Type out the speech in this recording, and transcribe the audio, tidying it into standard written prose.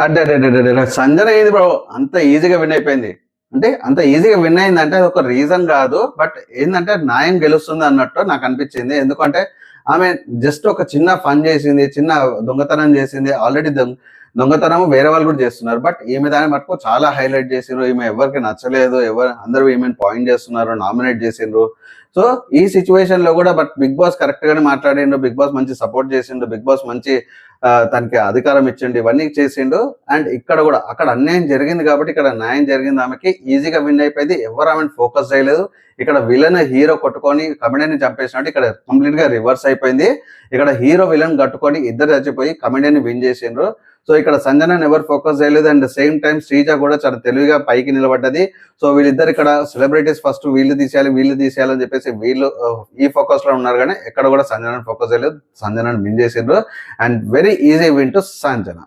అంటే సంజన ఏది బ్రో అంత ఈజీగా విన్ అయిపోయింది. అంటే అంత ఈజీగా విన్ అయిందంటే అది ఒక రీజన్ కాదు. బట్ ఏందంటే న్యాయం గెలుస్తుంది అన్నట్టు నాకు అనిపించింది. ఎందుకంటే ఆమె జస్ట్ ఒక చిన్న ఫన్ చేసింది, చిన్న దొంగతనం చేసింది. ఆల్రెడీ దొంగతనం వేరే వాళ్ళు కూడా చేస్తున్నారు. బట్ ఈమె దాని మటుకు చాలా హైలైట్ చేసిండ్రు. ఈమె ఎవరికి నచ్చలేదు. అందరూ ఈమెను పాయింట్ చేస్తున్నారు, నామినేట్ చేసిండ్రు. సో ఈ సిచ్యువేషన్ లో కూడా బట్ బిగ్ బాస్ కరెక్ట్ గానే మాట్లాడిండు. బిగ్ బాస్ మంచి సపోర్ట్ చేసిండు. బిగ్ బాస్ మంచి తనకి అధికారం ఇచ్చిండు, ఇవన్నీ చేసిండు. అండ్ ఇక్కడ కూడా అక్కడ అన్యాయం జరిగింది కాబట్టి ఇక్కడ న్యాయం జరిగింది. ఆమెకి ఈజీగా విన్ అయిపోయింది. ఎవరు ఆమెను ఫోకస్ చేయలేదు. ఇక్కడ విలన్ హీరో కొట్టుకొని కమెడియన్ చంపేసినట్టు ఇక్కడ కంప్లీట్ గా రివర్స్ అయిపోయింది. ఇక్కడ హీరో విలన్ కట్టుకొని ఇద్దరు చచ్చిపోయి కమెడియన్ విన్ చేసిండ్రు. సో ఇక్కడ సంజనని ఎవరు ఫోకస్ చేయలేదు. అండ్ సేమ్ టైం శ్రీజ కూడా చాలా తెలివిగా పైకి నిలబడ్డది. సో వీళ్ళిద్దరు ఇక్కడ సెలబ్రిటీస్ ఫస్ట్ వీళ్ళు తీసేయాలని చెప్పేసి వీళ్ళు ఈ ఫోకస్ లో ఉన్నారు. కానీ ఎక్కడ కూడా సంజనని ఫోకస్ చేయలేదు. సంజనని విన్ చేసిండ్రు. And very easy win to Sanjana.